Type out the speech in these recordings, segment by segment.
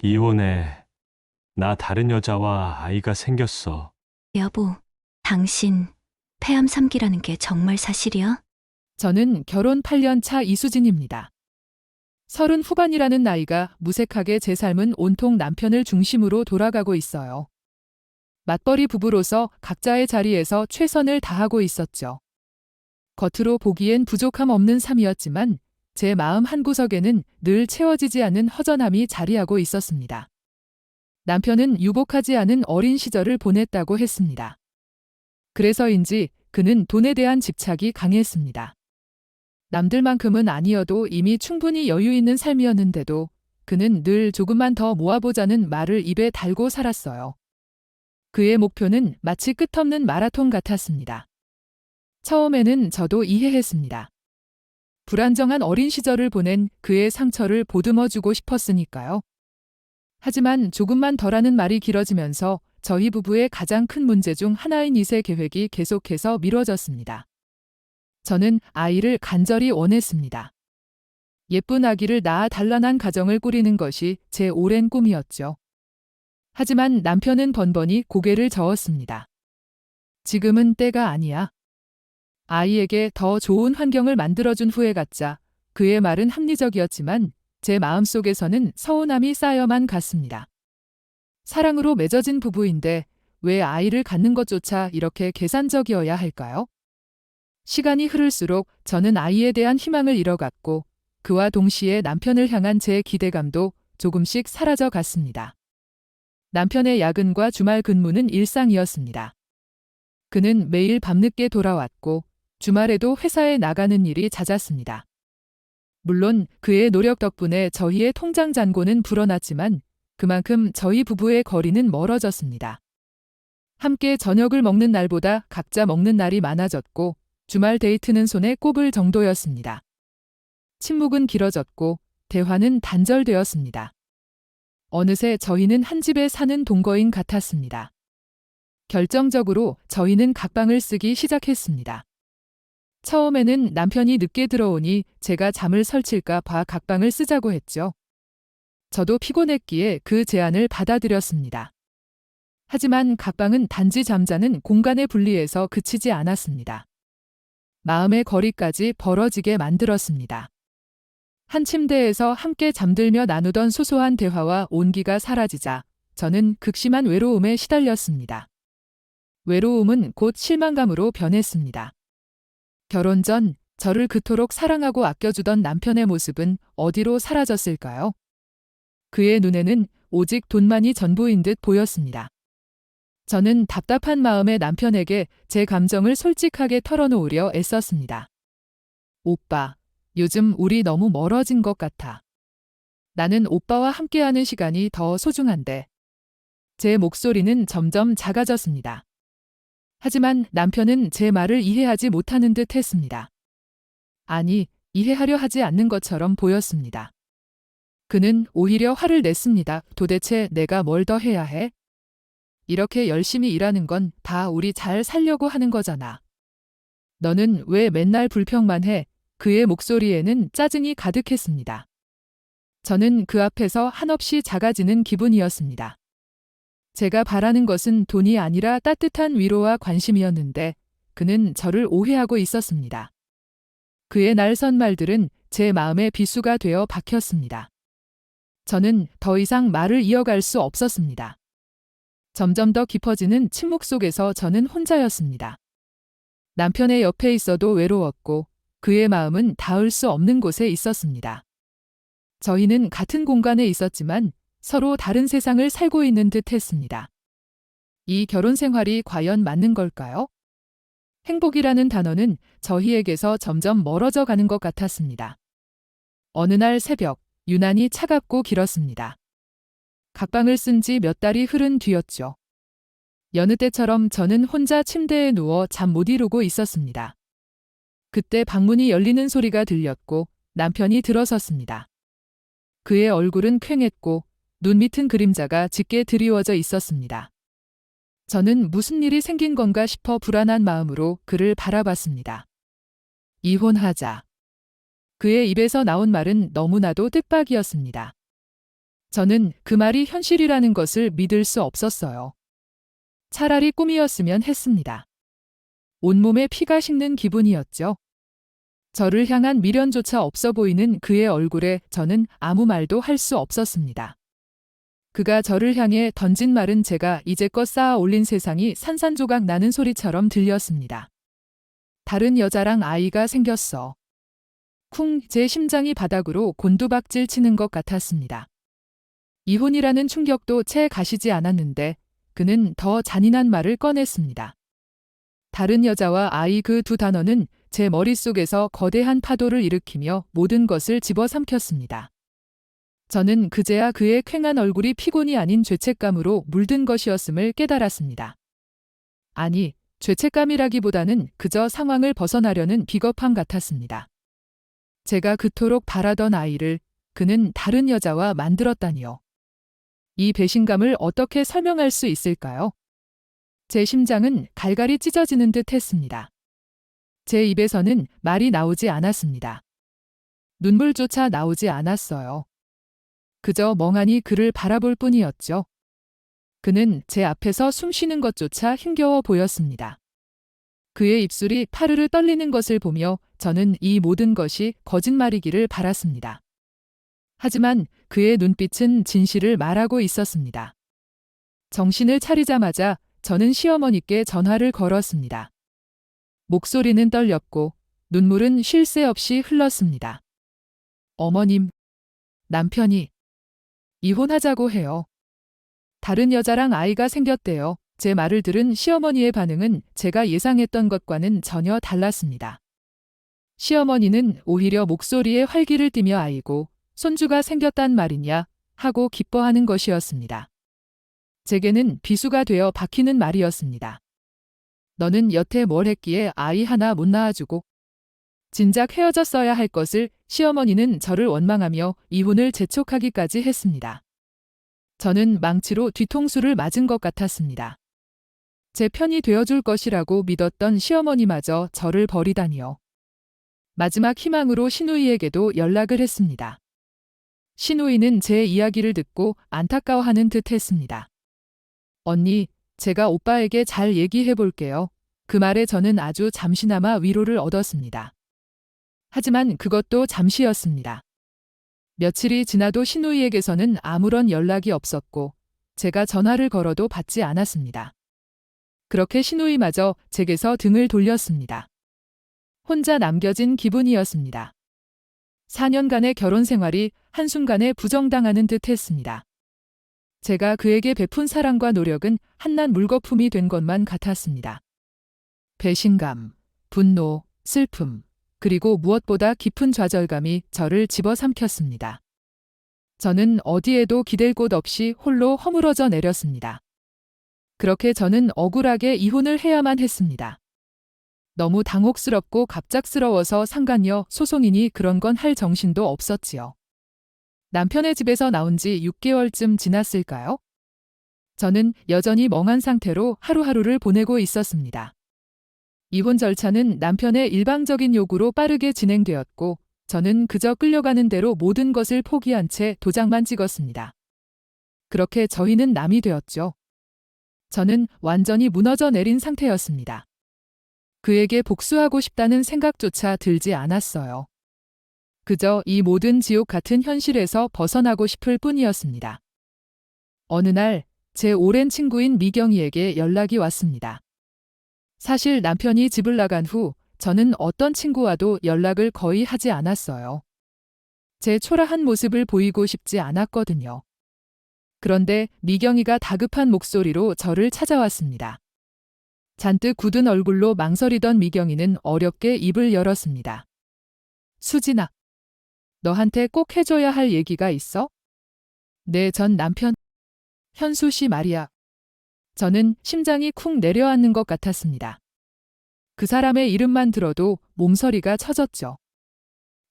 이혼해. 나 다른 여자와 아이가 생겼어. 여보, 당신 폐암 3기라는 게 정말 사실이야? 저는 결혼 8년 차 이수진입니다. 30 후반이라는 나이가 무색하게 제 삶은 온통 남편을 중심으로 돌아가고 있어요. 맞벌이 부부로서 각자의 자리에서 최선을 다하고 있었죠. 겉으로 보기엔 부족함 없는 삶이었지만 제 마음 한구석에는 늘 채워지지 않는 허전함이 자리하고 있었습니다. 남편은 유복하지 않은 어린 시절을 보냈다고 했습니다. 그래서인지 그는 돈에 대한 집착이 강했습니다. 남들만큼은 아니어도 이미 충분히 여유 있는 삶이었는데도 그는 늘 조금만 더 모아보자는 말을 입에 달고 살았어요. 그의 목표는 마치 끝없는 마라톤 같았습니다. 처음에는 저도 이해했습니다. 불안정한 어린 시절을 보낸 그의 상처를 보듬어주고 싶었으니까요. 하지만 조금만 덜하는 말이 길어지면서 저희 부부의 가장 큰 문제 중 하나인 2세 계획이 계속해서 미뤄졌습니다. 저는 아이를 간절히 원했습니다. 예쁜 아기를 낳아 단란한 가정을 꾸리는 것이 제 오랜 꿈이었죠. 하지만 남편은 번번이 고개를 저었습니다. 지금은 때가 아니야. 아이에게 더 좋은 환경을 만들어준 후에 갖자. 그의 말은 합리적이었지만 제 마음속에서는 서운함이 쌓여만 갔습니다. 사랑으로 맺어진 부부인데 왜 아이를 갖는 것조차 이렇게 계산적이어야 할까요? 시간이 흐를수록 저는 아이에 대한 희망을 잃어갔고 그와 동시에 남편을 향한 제 기대감도 조금씩 사라져 갔습니다. 남편의 야근과 주말 근무는 일상이었습니다. 그는 매일 밤늦게 돌아왔고 주말에도 회사에 나가는 일이 잦았습니다. 물론 그의 노력 덕분에 저희의 통장 잔고는 불어났지만 그만큼 저희 부부의 거리는 멀어졌습니다. 함께 저녁을 먹는 날보다 각자 먹는 날이 많아졌고 주말 데이트는 손에 꼽을 정도였습니다. 침묵은 길어졌고 대화는 단절되었습니다. 어느새 저희는 한 집에 사는 동거인 같았습니다. 결정적으로 저희는 각방을 쓰기 시작했습니다. 처음에는 남편이 늦게 들어오니 제가 잠을 설칠까 봐 각방을 쓰자고 했죠. 저도 피곤했기에 그 제안을 받아들였습니다. 하지만 각방은 단지 잠자는 공간의 분리에서 그치지 않았습니다. 마음의 거리까지 벌어지게 만들었습니다. 한 침대에서 함께 잠들며 나누던 소소한 대화와 온기가 사라지자 저는 극심한 외로움에 시달렸습니다. 외로움은 곧 실망감으로 변했습니다. 결혼 전 저를 그토록 사랑하고 아껴주던 남편의 모습은 어디로 사라졌을까요? 그의 눈에는 오직 돈만이 전부인 듯 보였습니다. 저는 답답한 마음에 남편에게 제 감정을 솔직하게 털어놓으려 애썼습니다. 오빠, 요즘 우리 너무 멀어진 것 같아. 나는 오빠와 함께하는 시간이 더 소중한데. 제 목소리는 점점 작아졌습니다. 하지만 남편은 제 말을 이해하지 못하는 듯 했습니다. 아니, 이해하려 하지 않는 것처럼 보였습니다. 그는 오히려 화를 냈습니다. 도대체 내가 뭘 더 해야 해? 이렇게 열심히 일하는 건 다 우리 잘 살려고 하는 거잖아. 너는 왜 맨날 불평만 해? 그의 목소리에는 짜증이 가득했습니다. 저는 그 앞에서 한없이 작아지는 기분이었습니다. 제가 바라는 것은 돈이 아니라 따뜻한 위로와 관심이었는데 그는 저를 오해하고 있었습니다. 그의 날선 말들은 제 마음의 비수가 되어 박혔습니다. 저는 더 이상 말을 이어갈 수 없었습니다. 점점 더 깊어지는 침묵 속에서 저는 혼자였습니다. 남편의 옆에 있어도 외로웠고 그의 마음은 닿을 수 없는 곳에 있었습니다. 저희는 같은 공간에 있었지만 서로 다른 세상을 살고 있는 듯 했습니다. 이 결혼 생활이 과연 맞는 걸까요? 행복이라는 단어는 저희에게서 점점 멀어져 가는 것 같았습니다. 어느 날 새벽, 유난히 차갑고 길었습니다. 각방을 쓴 지 몇 달이 흐른 뒤였죠. 여느 때처럼 저는 혼자 침대에 누워 잠 못 이루고 있었습니다. 그때 방문이 열리는 소리가 들렸고 남편이 들어섰습니다. 그의 얼굴은 퀭했고 눈 밑은 그림자가 짙게 드리워져 있었습니다. 저는 무슨 일이 생긴 건가 싶어 불안한 마음으로 그를 바라봤습니다. 이혼하자. 그의 입에서 나온 말은 너무나도 뜻밖이었습니다. 저는 그 말이 현실이라는 것을 믿을 수 없었어요. 차라리 꿈이었으면 했습니다. 온몸에 피가 식는 기분이었죠. 저를 향한 미련조차 없어 보이는 그의 얼굴에 저는 아무 말도 할 수 없었습니다. 그가 저를 향해 던진 말은 제가 이제껏 쌓아 올린 세상이 산산조각 나는 소리처럼 들렸습니다. 다른 여자랑 아이가 생겼어. 쿵, 제 심장이 바닥으로 곤두박질 치는 것 같았습니다. 이혼이라는 충격도 채 가시지 않았는데 그는 더 잔인한 말을 꺼냈습니다. 다른 여자와 아이 그 두 단어는 제 머릿속에서 거대한 파도를 일으키며 모든 것을 집어삼켰습니다. 저는 그제야 그의 퀭한 얼굴이 피곤이 아닌 죄책감으로 물든 것이었음을 깨달았습니다. 아니, 죄책감이라기보다는 그저 상황을 벗어나려는 비겁함 같았습니다. 제가 그토록 바라던 아이를 그는 다른 여자와 만들었다니요. 이 배신감을 어떻게 설명할 수 있을까요? 제 심장은 갈갈이 찢어지는 듯 했습니다. 제 입에서는 말이 나오지 않았습니다. 눈물조차 나오지 않았어요. 그저 멍하니 그를 바라볼 뿐이었죠. 그는 제 앞에서 숨 쉬는 것조차 힘겨워 보였습니다. 그의 입술이 파르르 떨리는 것을 보며 저는 이 모든 것이 거짓말이기를 바랐습니다. 하지만 그의 눈빛은 진실을 말하고 있었습니다. 정신을 차리자마자 저는 시어머니께 전화를 걸었습니다. 목소리는 떨렸고 눈물은 쉴 새 없이 흘렀습니다. 어머님, 남편이 이혼하자고 해요. 다른 여자랑 아이가 생겼대요. 제 말을 들은 시어머니의 반응은 제가 예상했던 것과는 전혀 달랐습니다. 시어머니는 오히려 목소리에 활기를 띠며 아이고 손주가 생겼단 말이냐 하고 기뻐하는 것이었습니다. 제게는 비수가 되어 박히는 말이었습니다. 너는 여태 뭘 했기에 아이 하나 못 낳아주고. 진작 헤어졌어야 할 것을 시어머니는 저를 원망하며 이혼을 재촉하기까지 했습니다. 저는 망치로 뒤통수를 맞은 것 같았습니다. 제 편이 되어줄 것이라고 믿었던 시어머니마저 저를 버리다니요. 마지막 희망으로 신우이에게도 연락을 했습니다. 신우이는 제 이야기를 듣고 안타까워하는 듯 했습니다. 언니, 제가 오빠에게 잘 얘기해 볼게요. 그 말에 저는 아주 잠시나마 위로를 얻었습니다. 하지만 그것도 잠시였습니다. 며칠이 지나도 신우이에게서는 아무런 연락이 없었고 제가 전화를 걸어도 받지 않았습니다. 그렇게 신우이마저 제게서 등을 돌렸습니다. 혼자 남겨진 기분이었습니다. 4년간의 결혼 생활이 한순간에 부정당하는 듯 했습니다. 제가 그에게 베푼 사랑과 노력은 한낱 물거품이 된 것만 같았습니다. 배신감, 분노, 슬픔, 그리고 무엇보다 깊은 좌절감이 저를 집어삼켰습니다. 저는 어디에도 기댈 곳 없이 홀로 허물어져 내렸습니다. 그렇게 저는 억울하게 이혼을 해야만 했습니다. 너무 당혹스럽고 갑작스러워서 상간녀 소송이니 그런 건 할 정신도 없었지요. 남편의 집에서 나온 지 6개월쯤 지났을까요? 저는 여전히 멍한 상태로 하루하루를 보내고 있었습니다. 이혼 절차는 남편의 일방적인 요구로 빠르게 진행되었고 저는 그저 끌려가는 대로 모든 것을 포기한 채 도장만 찍었습니다. 그렇게 저희는 남이 되었죠. 저는 완전히 무너져 내린 상태였습니다. 그에게 복수하고 싶다는 생각조차 들지 않았어요. 그저 이 모든 지옥 같은 현실에서 벗어나고 싶을 뿐이었습니다. 어느 날 제 오랜 친구인 미경이에게 연락이 왔습니다. 사실 남편이 집을 나간 후 저는 어떤 친구와도 연락을 거의 하지 않았어요. 제 초라한 모습을 보이고 싶지 않았거든요. 그런데 미경이가 다급한 목소리로 저를 찾아왔습니다. 잔뜩 굳은 얼굴로 망설이던 미경이는 어렵게 입을 열었습니다. 수진아, 너한테 꼭 해줘야 할 얘기가 있어? 내 전 남편 현수 씨 말이야. 저는 심장이 쿵 내려앉는 것 같았습니다. 그 사람의 이름만 들어도 몸서리가 쳐졌죠.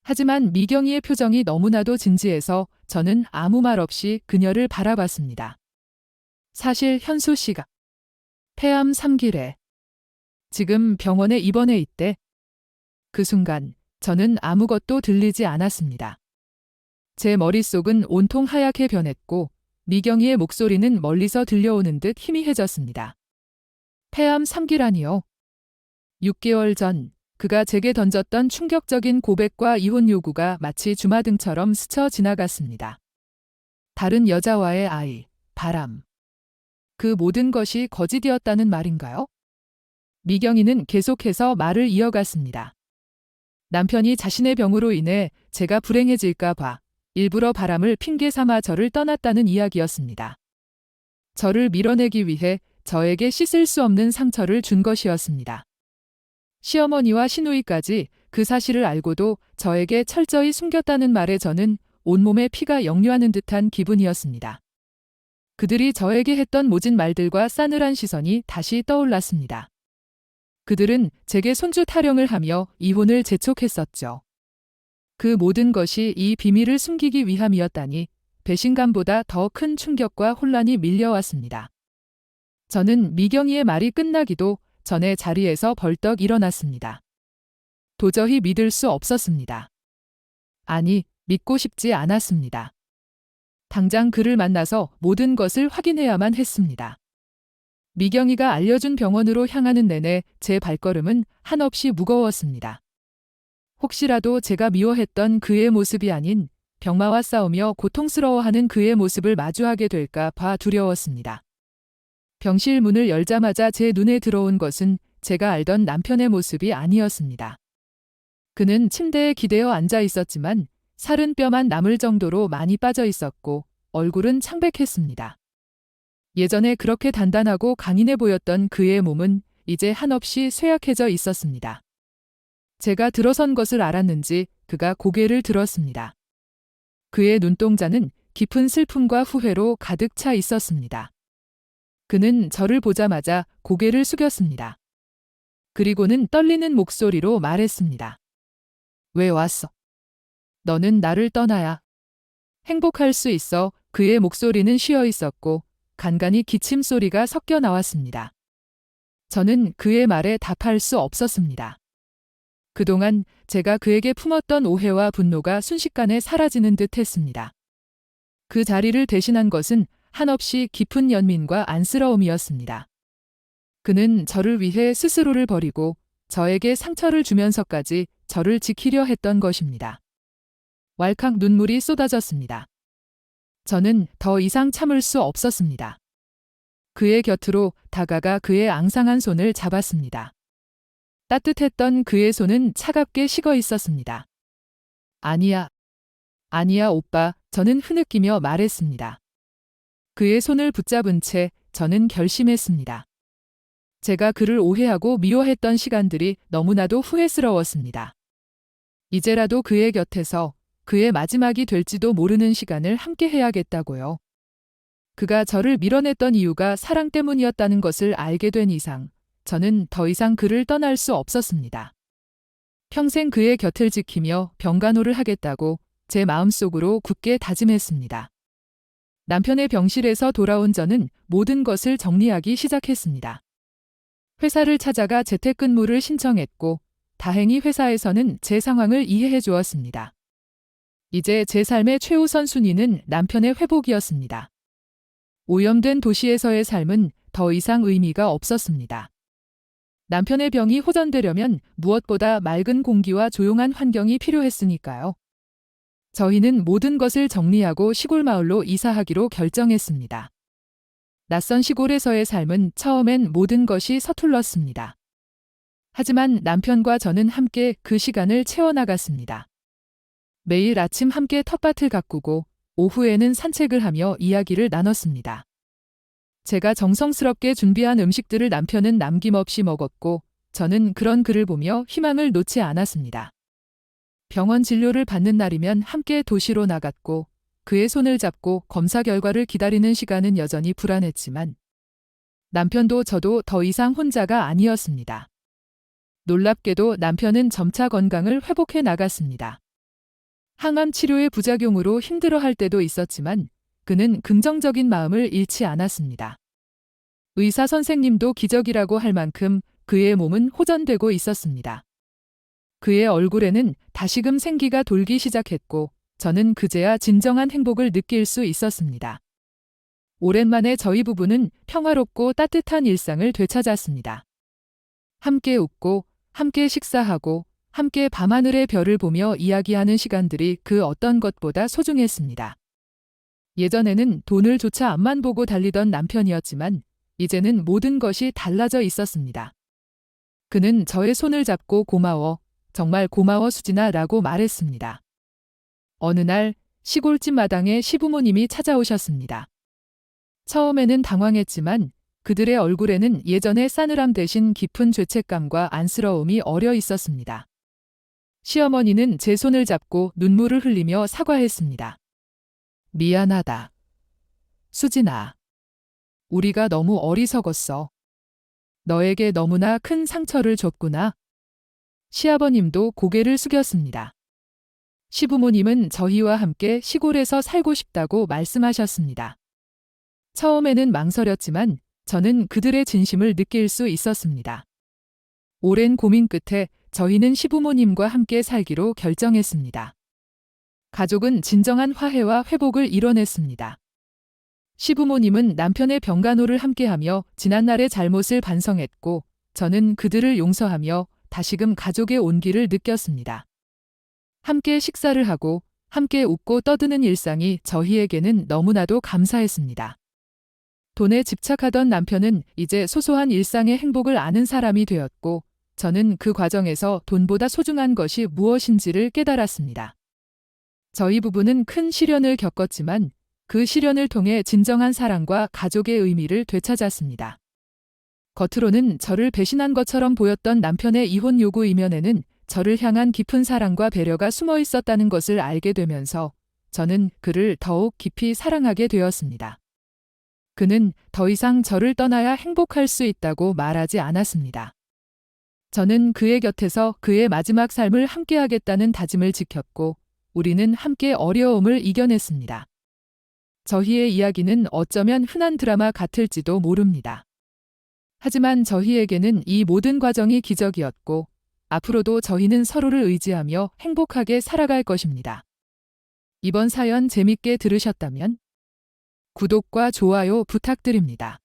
하지만 미경이의 표정이 너무나도 진지해서 저는 아무 말 없이 그녀를 바라봤습니다. 사실 현수 씨가 폐암 3기래. 지금 병원에 입원해 있대. 그 순간 저는 아무것도 들리지 않았습니다. 제 머릿속은 온통 하얗게 변했고 미경이의 목소리는 멀리서 들려오는 듯 희미해졌습니다. 폐암 3기라니요. 6개월 전 그가 제게 던졌던 충격적인 고백과 이혼 요구가 마치 주마등처럼 스쳐 지나갔습니다. 다른 여자와의 아이, 바람. 그 모든 것이 거짓이었다는 말인가요? 미경이는 계속해서 말을 이어갔습니다. 남편이 자신의 병으로 인해 제가 불행해질까 봐 일부러 바람을 핑계 삼아 저를 떠났다는 이야기였습니다. 저를 밀어내기 위해 저에게 씻을 수 없는 상처를 준 것이었습니다. 시어머니와 시누이까지 그 사실을 알고도 저에게 철저히 숨겼다는 말에 저는 온몸에 피가 역류하는 듯한 기분이었습니다. 그들이 저에게 했던 모진 말들과 싸늘한 시선이 다시 떠올랐습니다. 그들은 제게 손주 타령을 하며 이혼을 재촉했었죠. 그 모든 것이 이 비밀을 숨기기 위함이었다니 배신감보다 더 큰 충격과 혼란이 밀려왔습니다. 저는 미경이의 말이 끝나기도 전에 자리에서 벌떡 일어났습니다. 도저히 믿을 수 없었습니다. 아니, 믿고 싶지 않았습니다. 당장 그를 만나서 모든 것을 확인해야만 했습니다. 미경이가 알려준 병원으로 향하는 내내 제 발걸음은 한없이 무거웠습니다. 혹시라도 제가 미워했던 그의 모습이 아닌 병마와 싸우며 고통스러워하는 그의 모습을 마주하게 될까 봐 두려웠습니다. 병실 문을 열자마자 제 눈에 들어온 것은 제가 알던 남편의 모습이 아니었습니다. 그는 침대에 기대어 앉아 있었지만 살은 뼈만 남을 정도로 많이 빠져 있었고 얼굴은 창백했습니다. 예전에 그렇게 단단하고 강인해 보였던 그의 몸은 이제 한없이 쇠약해져 있었습니다. 제가 들어선 것을 알았는지 그가 고개를 들었습니다. 그의 눈동자는 깊은 슬픔과 후회로 가득 차 있었습니다. 그는 저를 보자마자 고개를 숙였습니다. 그리고는 떨리는 목소리로 말했습니다. 왜 왔어? 너는 나를 떠나야 행복할 수 있어. 그의 목소리는 쉬어 있었고 간간히 기침 소리가 섞여 나왔습니다. 저는 그의 말에 답할 수 없었습니다. 그동안 제가 그에게 품었던 오해와 분노가 순식간에 사라지는 듯 했습니다. 그 자리를 대신한 것은 한없이 깊은 연민과 안쓰러움이었습니다. 그는 저를 위해 스스로를 버리고 저에게 상처를 주면서까지 저를 지키려 했던 것입니다. 왈칵 눈물이 쏟아졌습니다. 저는 더 이상 참을 수 없었습니다. 그의 곁으로 다가가 그의 앙상한 손을 잡았습니다. 따뜻했던 그의 손은 차갑게 식어 있었습니다. 아니야, 아니야 오빠, 저는 흐느끼며 말했습니다. 그의 손을 붙잡은 채 저는 결심했습니다. 제가 그를 오해하고 미워했던 시간들이 너무나도 후회스러웠습니다. 이제라도 그의 곁에서 그의 마지막이 될지도 모르는 시간을 함께 해야겠다고요. 그가 저를 밀어냈던 이유가 사랑 때문이었다는 것을 알게 된 이상 저는 더 이상 그를 떠날 수 없었습니다. 평생 그의 곁을 지키며 병간호를 하겠다고 제 마음속으로 굳게 다짐했습니다. 남편의 병실에서 돌아온 저는 모든 것을 정리하기 시작했습니다. 회사를 찾아가 재택근무를 신청했고 다행히 회사에서는 제 상황을 이해해 주었습니다. 이제 제 삶의 최우선 순위는 남편의 회복이었습니다. 오염된 도시에서의 삶은 더 이상 의미가 없었습니다. 남편의 병이 호전되려면 무엇보다 맑은 공기와 조용한 환경이 필요했으니까요. 저희는 모든 것을 정리하고 시골 마을로 이사하기로 결정했습니다. 낯선 시골에서의 삶은 처음엔 모든 것이 서툴렀습니다. 하지만 남편과 저는 함께 그 시간을 채워나갔습니다. 매일 아침 함께 텃밭을 가꾸고 오후에는 산책을 하며 이야기를 나눴습니다. 제가 정성스럽게 준비한 음식들을 남편은 남김없이 먹었고 저는 그런 그를 보며 희망을 놓지 않았습니다. 병원 진료를 받는 날이면 함께 도시로 나갔고 그의 손을 잡고 검사 결과를 기다리는 시간은 여전히 불안했지만 남편도 저도 더 이상 혼자가 아니었습니다. 놀랍게도 남편은 점차 건강을 회복해 나갔습니다. 항암 치료의 부작용으로 힘들어할 때도 있었지만 그는 긍정적인 마음을 잃지 않았습니다. 의사 선생님도 기적이라고 할 만큼 그의 몸은 호전되고 있었습니다. 그의 얼굴에는 다시금 생기가 돌기 시작했고 저는 그제야 진정한 행복을 느낄 수 있었습니다. 오랜만에 저희 부부는 평화롭고 따뜻한 일상을 되찾았습니다. 함께 웃고, 함께 식사하고, 함께 밤하늘의 별을 보며 이야기하는 시간들이 그 어떤 것보다 소중했습니다. 예전에는 돈을 조차 앞만 보고 달리던 남편이었지만 이제는 모든 것이 달라져 있었습니다. 그는 저의 손을 잡고 고마워, 정말 고마워 수진아 라고 말했습니다. 어느 날 시골집 마당에 시부모님이 찾아오셨습니다. 처음에는 당황했지만 그들의 얼굴에는 예전의 싸늘함 대신 깊은 죄책감과 안쓰러움이 어려 있었습니다. 시어머니는 제 손을 잡고 눈물을 흘리며 사과했습니다. 미안하다. 수진아. 우리가 너무 어리석었어. 너에게 너무나 큰 상처를 줬구나. 시아버님도 고개를 숙였습니다. 시부모님은 저희와 함께 시골에서 살고 싶다고 말씀하셨습니다. 처음에는 망설였지만 저는 그들의 진심을 느낄 수 있었습니다. 오랜 고민 끝에 저희는 시부모님과 함께 살기로 결정했습니다. 가족은 진정한 화해와 회복을 이뤄냈습니다. 시부모님은 남편의 병간호를 함께하며 지난날의 잘못을 반성했고 저는 그들을 용서하며 다시금 가족의 온기를 느꼈습니다. 함께 식사를 하고 함께 웃고 떠드는 일상이 저희에게는 너무나도 감사했습니다. 돈에 집착하던 남편은 이제 소소한 일상의 행복을 아는 사람이 되었고 저는 그 과정에서 돈보다 소중한 것이 무엇인지를 깨달았습니다. 저희 부부는 큰 시련을 겪었지만 그 시련을 통해 진정한 사랑과 가족의 의미를 되찾았습니다. 겉으로는 저를 배신한 것처럼 보였던 남편의 이혼 요구 이면에는 저를 향한 깊은 사랑과 배려가 숨어 있었다는 것을 알게 되면서 저는 그를 더욱 깊이 사랑하게 되었습니다. 그는 더 이상 저를 떠나야 행복할 수 있다고 말하지 않았습니다. 저는 그의 곁에서 그의 마지막 삶을 함께하겠다는 다짐을 지켰고 우리는 함께 어려움을 이겨냈습니다. 저희의 이야기는 어쩌면 흔한 드라마 같을지도 모릅니다. 하지만 저희에게는 이 모든 과정이 기적이었고 앞으로도 저희는 서로를 의지하며 행복하게 살아갈 것입니다. 이번 사연 재밌게 들으셨다면 구독과 좋아요 부탁드립니다.